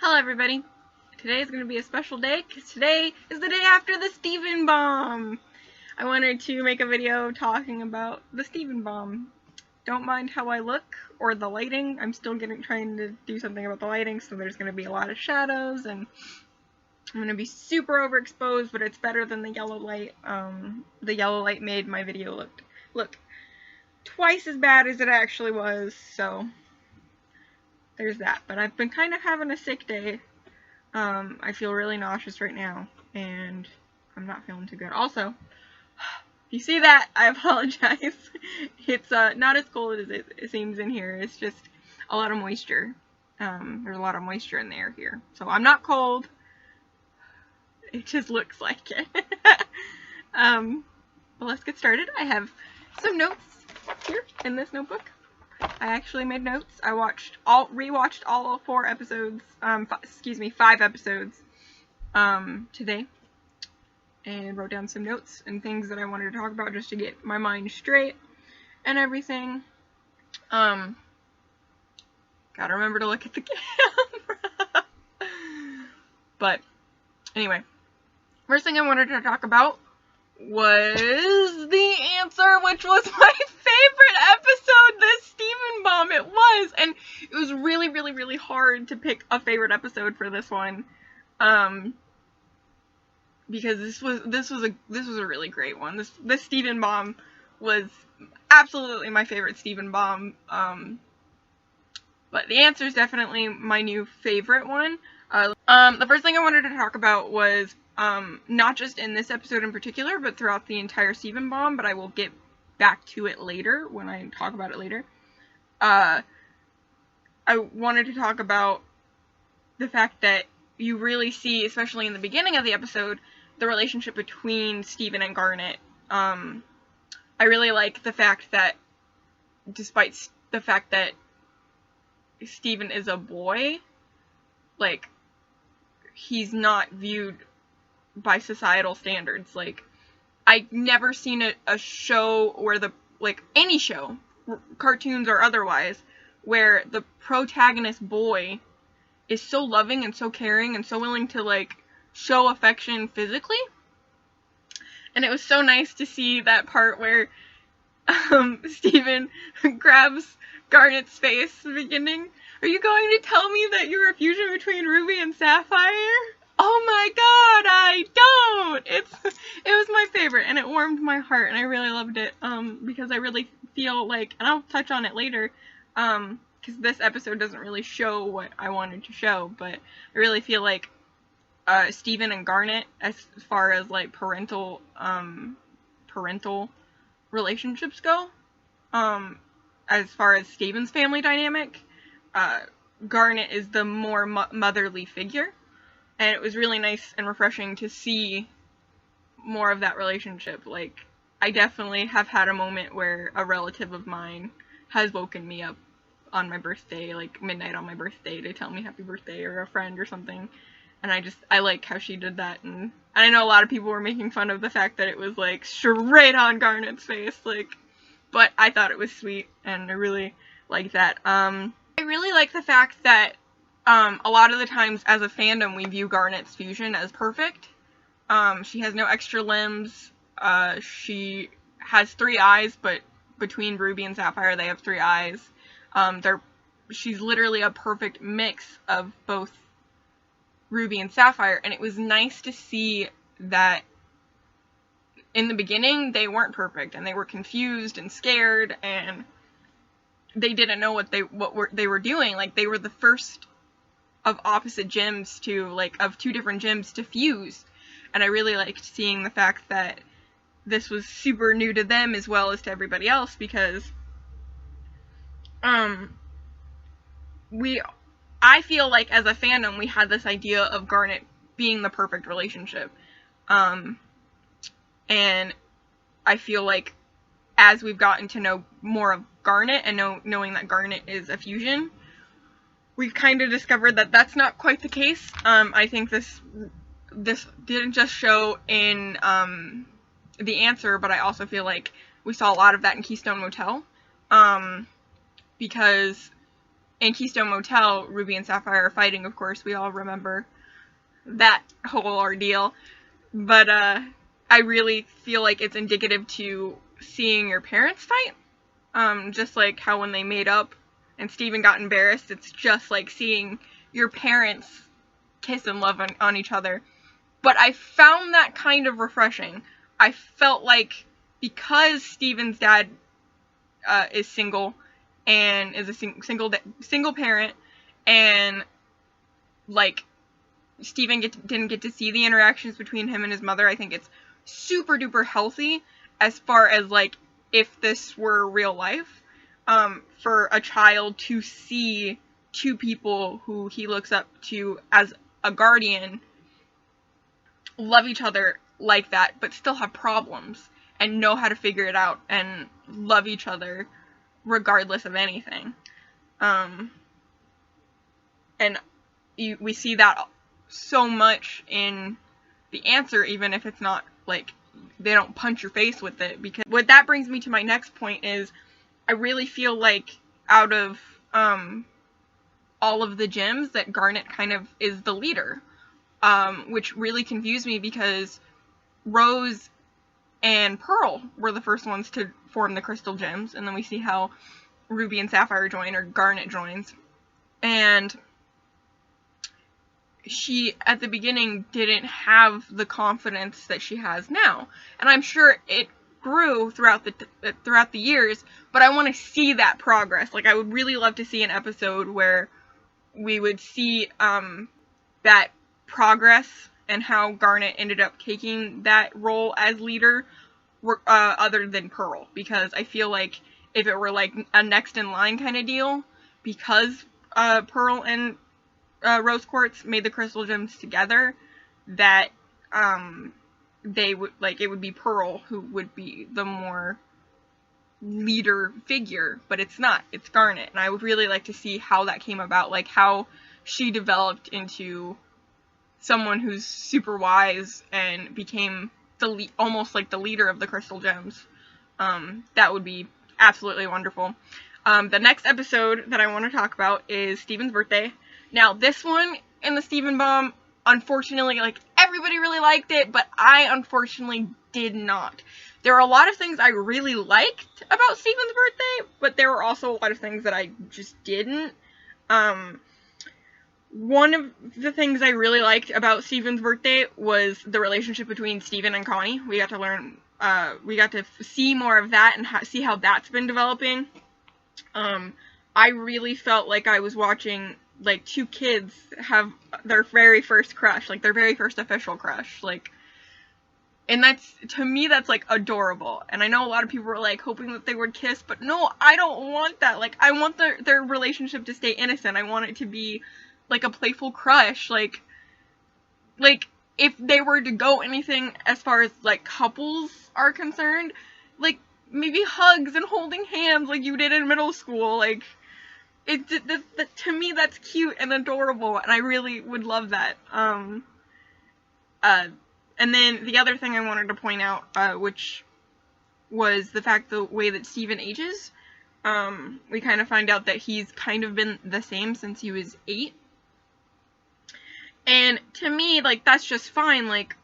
Hello everybody. Today is going to be a special day because today is the day after the Steven Bomb. I wanted to make a video talking about the Steven Bomb. Don't mind how I look or the lighting. I'm still trying to do something about the lighting, so there's going to be a lot of shadows and I'm going to be super overexposed, but it's better than the yellow light. The yellow light made my video look twice as bad as it actually was, so there's that. But I've been kind of having a sick day. I feel really nauseous right now, and I'm not feeling too good. Also, if you see that, I apologize. It's not as cold as it seems in here. It's just a lot of moisture. There's a lot of moisture in the air here. So I'm not cold. It just looks like it. But let's get started. I have some notes here in this notebook. I actually made notes. I rewatched all 4 episodes, 5 episodes, today, and wrote down some notes and things that I wanted to talk about just to get my mind straight and everything. Gotta remember to look at the camera. But, anyway, first thing I wanted to talk about was The Answer, which was my favorite episode this Steven Bomb. It was, and it was really, really, really hard to pick a favorite episode for this one, because this was a really great one. This Steven Bomb was absolutely my favorite Steven Bomb. But The Answer is definitely my new favorite one. The first thing I wanted to talk about was not just in this episode in particular, but throughout the entire Steven Bomb, but I will get back to it later when I talk about it later. I wanted to talk about the fact that you really see, especially in the beginning of the episode, the relationship between Steven and Garnet. I really like the fact that, despite the fact that Steven is a boy, like, he's not viewed by societal standards. Like, I've never seen a show where any show, cartoons or otherwise, where the protagonist boy is so loving and so caring and so willing to, like, show affection physically. And it was so nice to see that part where Steven grabs Garnet's face at the beginning. Are you going to tell me that you're a fusion between Ruby and Sapphire? Oh my god, I don't! It was my favorite, and it warmed my heart, and I really loved it, because I really feel like, and I'll touch on it later, because this episode doesn't really show what I wanted to show, but I really feel like, Steven and Garnet, as far as, like, parental relationships go, as far as Steven's family dynamic, Garnet is the more motherly figure. And it was really nice and refreshing to see more of that relationship. Like, I definitely have had a moment where a relative of mine has woken me up on my birthday, like midnight on my birthday, to tell me happy birthday, or a friend or something. And I like how she did that. And I know a lot of people were making fun of the fact that it was, like, straight on Garnet's face, like, but I thought it was sweet, and I really like that. I really like the fact that a lot of the times as a fandom we view Garnet's fusion as perfect. She has no extra limbs. She has 3 eyes, but between Ruby and Sapphire they have 3 eyes. She's literally a perfect mix of both Ruby and Sapphire, and it was nice to see that in the beginning they weren't perfect, and they were confused and scared, and they didn't know what they were doing. Like, they were the first of opposite gyms of 2 different gyms to fuse. And I really liked seeing the fact that this was super new to them as well as to everybody else, because I feel like as a fandom we had this idea of Garnet being the perfect relationship. And I feel like as we've gotten to know more of Garnet and knowing that Garnet is a fusion, we've kind of discovered that that's not quite the case. I think this didn't just show in The Answer, but I also feel like we saw a lot of that in Keystone Motel, because in Keystone Motel, Ruby and Sapphire are fighting, of course. We all remember that whole ordeal. But I really feel like it's indicative to seeing your parents fight. Just like how when they made up and Steven got embarrassed, it's just like seeing your parents kiss and love on each other. But I found that kind of refreshing. I felt like because Steven's dad is single and is a single parent, and like Steven didn't get to see the interactions between him and his mother, I think it's super duper healthy as far as like if this were real life, for a child to see two people who he looks up to as a guardian love each other like that, but still have problems and know how to figure it out and love each other regardless of anything. And we see that so much in The Answer, even if it's not like they don't punch your face with it. Because what that brings me to my next point is I really feel like out of all of the gyms that Garnet kind of is the leader, which really confused me because Rose and Pearl were the first ones to form the Crystal Gems, and then we see how Ruby and Sapphire join, or Garnet joins, and she, at the beginning, didn't have the confidence that she has now, and I'm sure it grew throughout the years, but I want to see that progress. Like, I would really love to see an episode where we would see that progress and how Garnet ended up taking that role as leader, other than Pearl, because I feel like if it were like a next in line kind of deal, because Pearl and Rose Quartz made the Crystal Gems together, that they would, like, it would be Pearl who would be the more leader figure, but it's not. It's Garnet, and I would really like to see how that came about, like how she developed into someone who's super wise and became almost like the leader of the Crystal Gems. That would be absolutely wonderful. The next episode that I want to talk about is Steven's birthday. Now, this one in the Steven Bomb, unfortunately, like, everybody really liked it, but I unfortunately did not. There were a lot of things I really liked about Steven's birthday, but there were also a lot of things that I just didn't. One of the things I really liked about Steven's birthday was the relationship between Steven and Connie. We got to learn, we got to see more of that and see how that's been developing. I really felt like I was watching, like, two kids have their very first crush, like, their very first official crush, like, and that's, to me, that's, like, adorable, and I know a lot of people were, like, hoping that they would kiss, but no, I don't want that. Like, I want their relationship to stay innocent. I want it to be like a playful crush, like, if they were to go anything as far as, like, couples are concerned, like, maybe hugs and holding hands like you did in middle school, like, to me, that's cute and adorable, and I really would love that. And then the other thing I wanted to point out, which was the fact the way that Steven ages. We kind of find out that he's kind of been the same since he was 8. And to me, like, that's just fine. Like,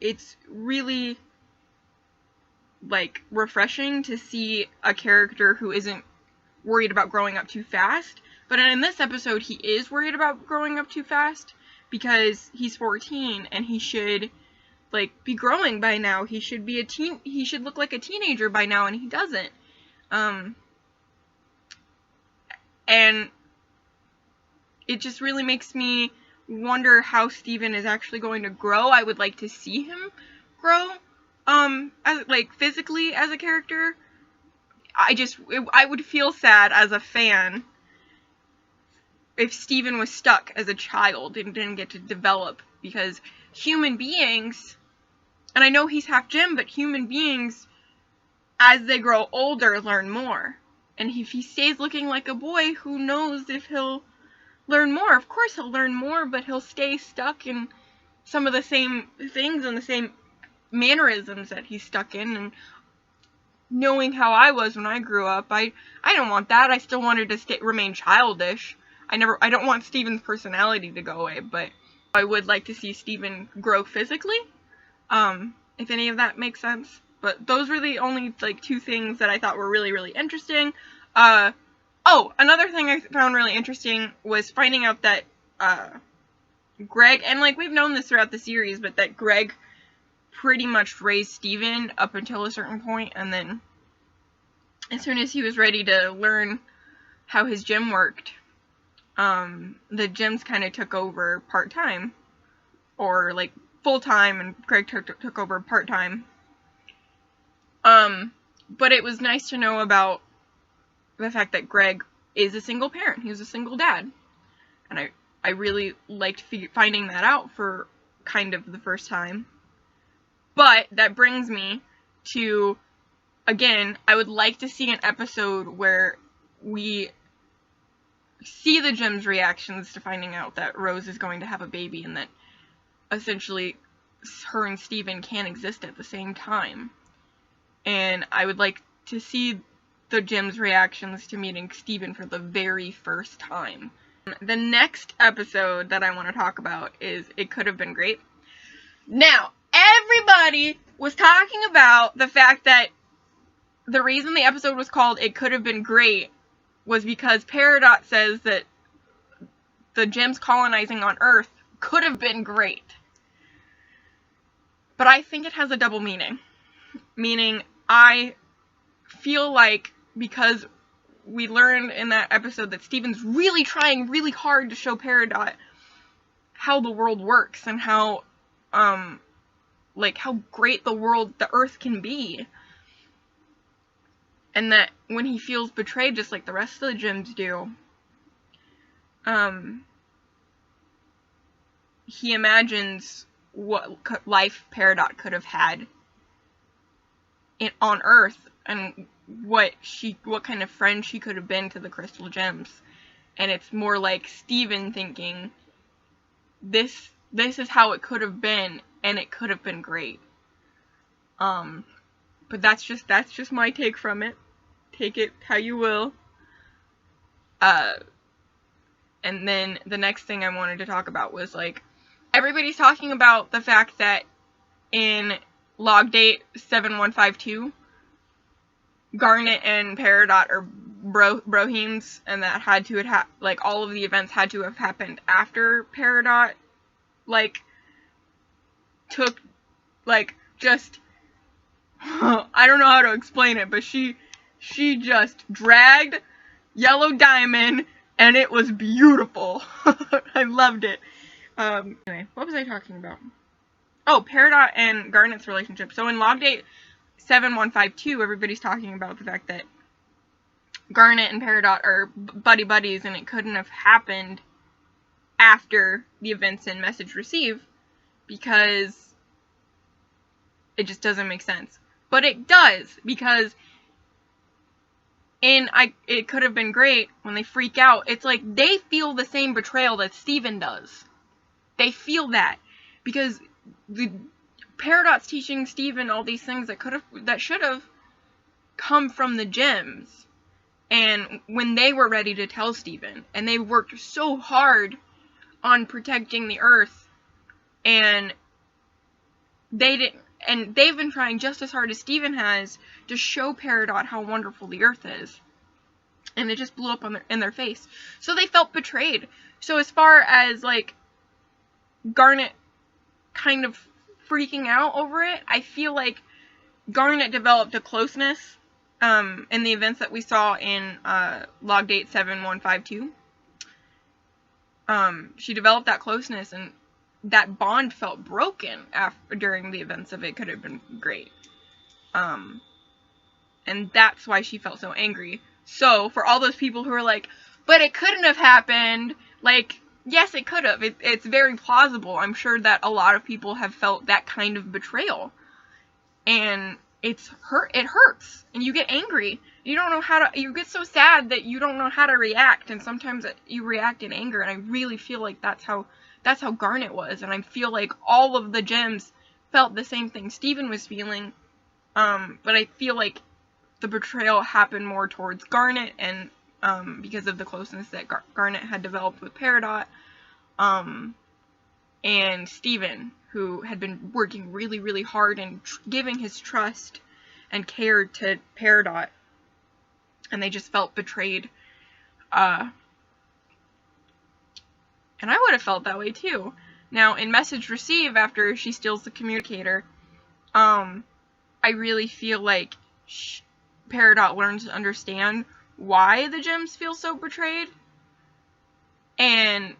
it's really, like, refreshing to see a character who isn't worried about growing up too fast. But in this episode, he is worried about growing up too fast because he's 14 and he should, like, be growing by now. He should be he should look like a teenager by now, and he doesn't. And it just really makes me wonder how Steven is actually going to grow. I would like to see him grow, as, like, physically as a character. I would feel sad as a fan if Steven was stuck as a child and didn't get to develop, because human beings, and I know he's half gem, but human beings, as they grow older, learn more. And if he stays looking like a boy, who knows if he'll learn more. Of course he'll learn more, but he'll stay stuck in some of the same things and the same mannerisms that he's stuck in. And knowing how I was when I grew up, I don't want that. I still wanted to remain childish. I don't want Steven's personality to go away, but I would like to see Steven grow physically. If any of that makes sense. But those were the only, like, 2 things that I thought were really, really interesting. Oh, another thing I found really interesting was finding out that, Greg, and, like, we've known this throughout the series, but that Greg pretty much raised Steven up until a certain point, and then as soon as he was ready to learn how his gym worked, the gyms kind of took over part-time, or, like, full-time, and Greg took over part-time. But it was nice to know about the fact that Greg is a single parent. He was a single dad. And I really liked finding that out for kind of the first time. But that brings me to, again, I would like to see an episode where we see the Jim's reactions to finding out that Rose is going to have a baby, and that essentially her and Steven can't exist at the same time. And I would like to see the Jim's reactions to meeting Steven for the very first time. The next episode that I want to talk about is It Could Have Been Great. Now, everybody was talking about the fact that the reason the episode was called It Could Have Been Great was because Peridot says that the Jims colonizing on Earth could have been great. But I think it has a double meaning. Meaning, I feel like, because we learned in that episode that Steven's really trying really hard to show Peridot how the world works and how, like, how great the Earth can be. And that when he feels betrayed, just like the rest of the Jims do, he imagines what life Peridot could have had on Earth, and what kind of friend she could have been to the Crystal Gems. And it's more like Steven thinking, this is how it could have been, and it could have been great. But that's just my take from it. Take it how you will. And then the next thing I wanted to talk about was, like, everybody's talking about the fact that in log date 7152, Garnet and Peridot are brohims, and that had to like, all of the events had to have happened after Peridot, like, took, like, just, I don't know how to explain it, but she just dragged Yellow Diamond, and it was beautiful. I loved it. Anyway, what was I talking about? Oh, Peridot and Garnet's relationship. So in log date 7152, everybody's talking about the fact that Garnet and Peridot are buddies, and it couldn't have happened after the events in Message Receive, because it just doesn't make sense. But it does, because in It Could Have Been Great, when they freak out, it's like they feel the same betrayal that Steven does. They feel that, because the Peridot's teaching Steven all these things that should have come from the Gems, and when they were ready to tell Steven, and they worked so hard on protecting the Earth, and they've been trying just as hard as Steven has to show Peridot how wonderful the Earth is, and it just blew up in their face. So they felt betrayed. So as far as, like, Garnet kind of freaking out over it, I feel like Garnet developed a closeness in the events that we saw in log date 7152. She developed that closeness, and that bond felt broken during the events of It Could Have Been Great. And that's why she felt so angry. So, for all those people who are like, but it couldn't have happened, like, yes, it could have. It's very plausible. I'm sure that a lot of people have felt that kind of betrayal. And it hurts. And you get angry. You don't know you get so sad that you don't know how to react. And sometimes you react in anger. And I really feel like that's how Garnet was. And I feel like all of the Gems felt the same thing Steven was feeling. But I feel like the betrayal happened more towards Garnet, and because of the closeness that Garnet had developed with Peridot, and Steven, who had been working really, really hard and giving his trust and care to Peridot, and they just felt betrayed. And I would have felt that way too. Now, in Message Receive, after she steals the communicator, I really feel like Peridot learns to understand why the gems feel so betrayed, and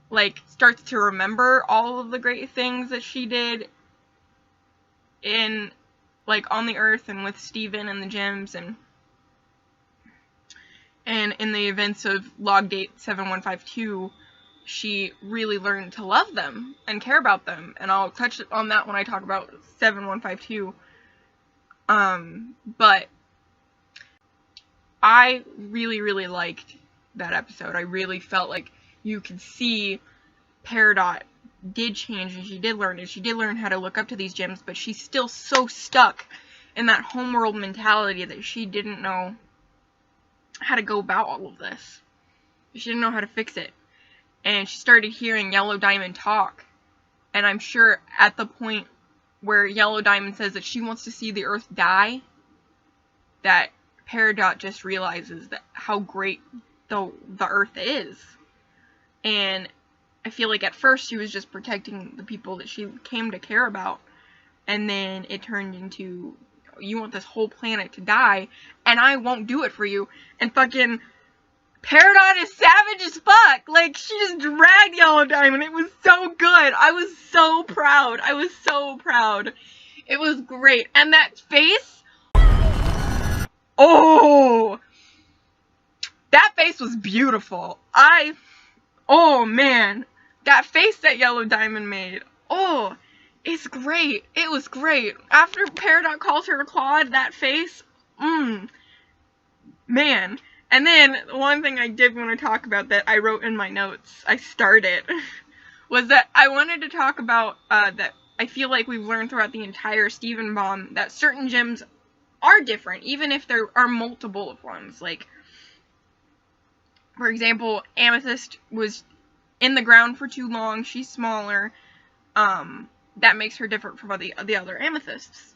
like starts to remember all of the great things that she did in, like, on the Earth and with Steven and the gems, and in the events of Log Date 7152, she really learned to love them and care about them, and I'll touch on that when I talk about 7152. But I really, really liked that episode. I really felt like you could see Peridot did change, and she did learn, and she did learn how to look up to these gems, but she's still so stuck in that homeworld mentality that she didn't know how to go about all of this. She didn't know how to fix it. And she started hearing Yellow Diamond talk, and I'm sure at the point where Yellow Diamond says that she wants to see the Earth die, that Peridot just realizes that how great the Earth is. And I feel like at first she was just protecting the people that she came to care about, and then it turned into, you want this whole planet to die, and I won't do it for you. And fucking Peridot is savage as fuck. Like, she just dragged Yellow Diamond. It was so good. I was so proud. I was so proud. It was great. And that face, oh, that face was beautiful. Oh man, that face that Yellow Diamond made, oh, it's great. It was great. After Peridot calls her Claude, that face, man. And then, one thing I did want to talk about that I wrote in my notes, I started, was that I wanted to talk about, that I feel like we've learned throughout the entire Steven Bomb that certain gems are different, even if there are multiple of ones. Like, for example, Amethyst was in the ground for too long, she's smaller, that makes her different from the other Amethysts.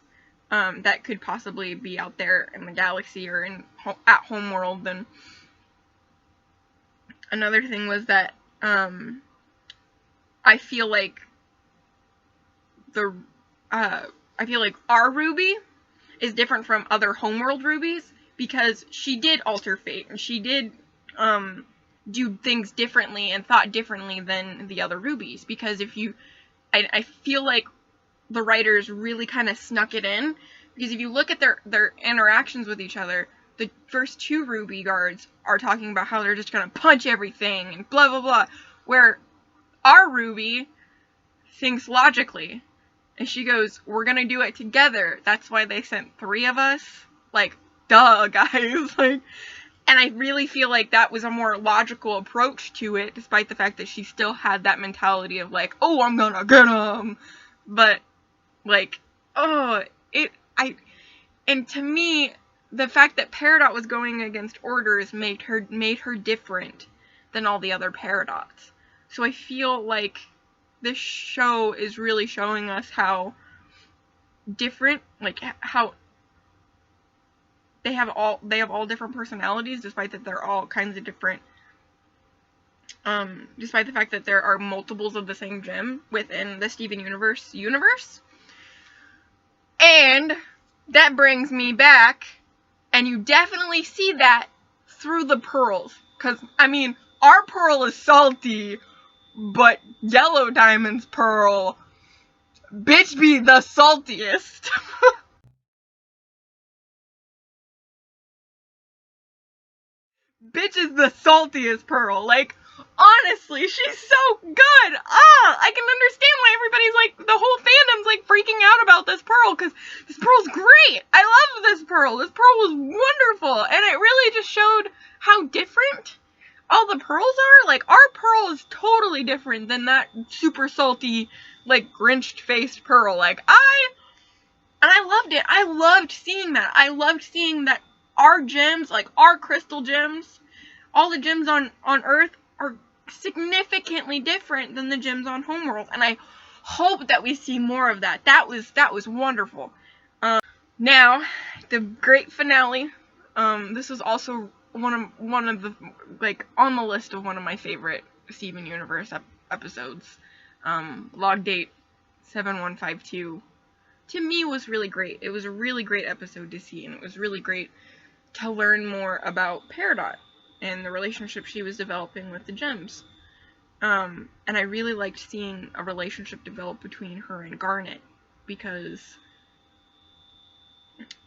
That could possibly be out there in the galaxy or at Homeworld. And another thing was that I feel like our Ruby is different from other Homeworld Rubies because she did alter fate, and she did do things differently and thought differently than the other Rubies. Because I feel like the writers really kind of snuck it in, because if you look at their interactions with each other, the first two Ruby guards are talking about how they're just gonna punch everything and blah blah blah, where our Ruby thinks logically, and she goes, we're gonna do it together, that's why they sent 3 of us, like, duh, guys. Like, and I really feel like that was a more logical approach to it, despite the fact that she still had that mentality of like, oh, I'm gonna get him. But, like, and to me, the fact that Peridot was going against orders made her different than all the other Peridots. So I feel like this show is really showing us how different, like, how they have all different personalities, despite that they're all kinds of different, despite the fact that there are multiples of the same gem within the Steven universe. And that brings me back, and you definitely see that through the pearls, because, I mean, our pearl is salty, but Yellow Diamond's pearl, bitch, be the saltiest. Bitch is the saltiest pearl. Like, honestly, she's so good. I can understand why everybody's like, the whole fandom's like freaking out about this pearl, because this pearl's great. I love this pearl. This pearl was wonderful, and it really just showed how different all the pearls are. Like, our pearl is totally different than that super salty, like, Grinched-faced pearl. Like, I loved it. I loved seeing that. I loved seeing that our gems, like our crystal gems, all the gems on Earth are significantly different than the gems on Homeworld, and I hope that we see more of that. That was wonderful. Now, the great finale. This was also one of the, like, on the list of one of my favorite Steven Universe episodes. Log date 7152. To me, was really great. It was a really great episode to see, and it was really great to learn more about Peridot and the relationship she was developing with the gems. And I really liked seeing a relationship develop between her and Garnet, because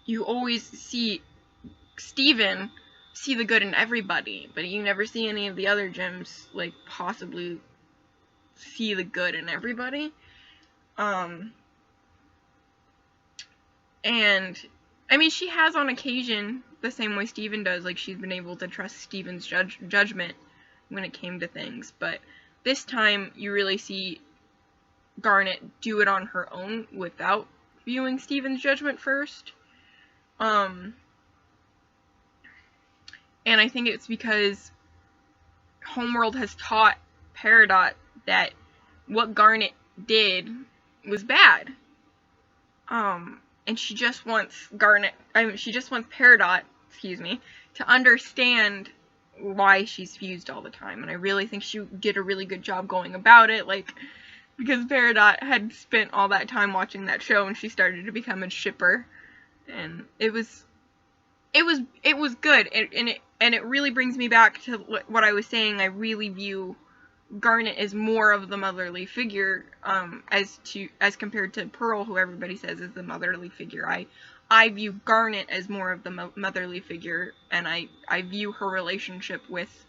you always see Steven see the good in everybody, but you never see any of the other gems, like, possibly see the good in everybody. And, I mean, she has on occasion, the same way Steven does, like, she's been able to trust Steven's judgment when it came to things, but this time you really see Garnet do it on her own without viewing Steven's judgment first. And I think it's because Homeworld has taught Peridot that what Garnet did was bad. And she just wants Peridot, to understand why she's fused all the time. And I really think she did a really good job going about it, like, because Peridot had spent all that time watching that show, and she started to become a shipper. And it was good, and it really brings me back to what I was saying. I really view Garnet as more of the motherly figure, as compared to Pearl, who everybody says is the motherly figure. I view Garnet as more of the motherly figure, and I view her relationship with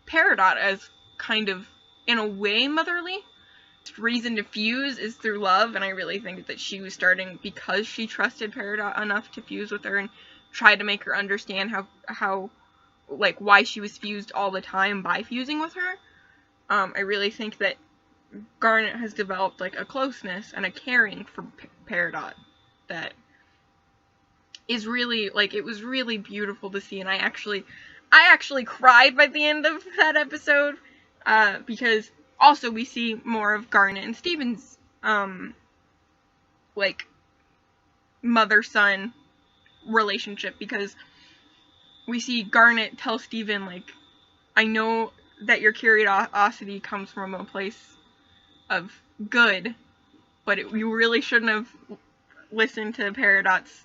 Peridot as kind of, in a way, motherly. Reason to fuse is through love, and I really think that she was starting because she trusted Peridot enough to fuse with her and try to make her understand how like, why she was fused all the time by fusing with her. I really think that Garnet has developed, like, a closeness and a caring for Peridot that is really, like, it was really beautiful to see, and I actually cried by the end of that episode, because also we see more of Garnet and Steven's, like, mother-son relationship, because we see Garnet tell Steven, like, I know that your curiosity comes from a place of good, but you really shouldn't have listened to Peridot's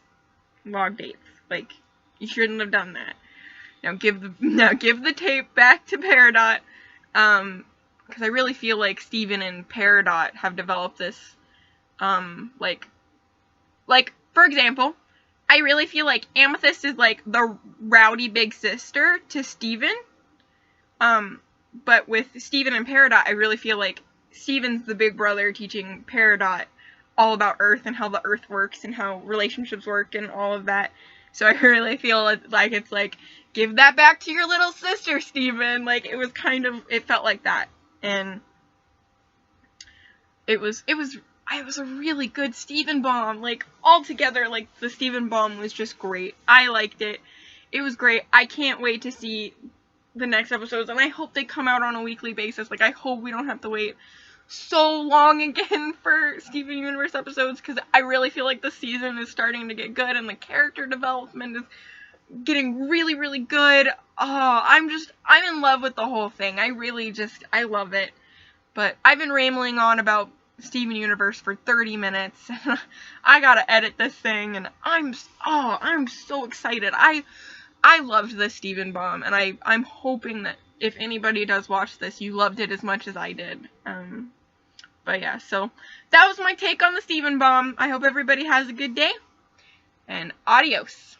log dates. Like, you shouldn't have done that. Now give the tape back to Peridot, because I really feel like Steven and Peridot have developed this, like, for example, I really feel like Amethyst is, like, the rowdy big sister to Steven, but with Steven and Peridot, I really feel like Steven's the big brother teaching Peridot all about Earth and how the Earth works and how relationships work and all of that. So I really feel like it's like, give that back to your little sister, Steven. Like, it felt like that. And it was a really good Steven bomb. Like, altogether, like, the Steven bomb was just great. I liked it. It was great. I can't wait to see the next episodes, and I hope they come out on a weekly basis. Like, I hope we don't have to wait so long again for Steven Universe episodes, because I really feel like the season is starting to get good, and the character development is getting really, really good. Oh, I'm in love with the whole thing. I love it. But I've been rambling on about Steven Universe for 30 minutes, and I gotta edit this thing, and I'm so excited. I loved this Steven bomb, and I'm hoping that if anybody does watch this, you loved it as much as I did. But yeah, so that was my take on the Steven bomb. I hope everybody has a good day, and adios.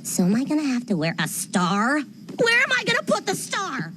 So am I gonna have to wear a star? Where am I gonna put the star?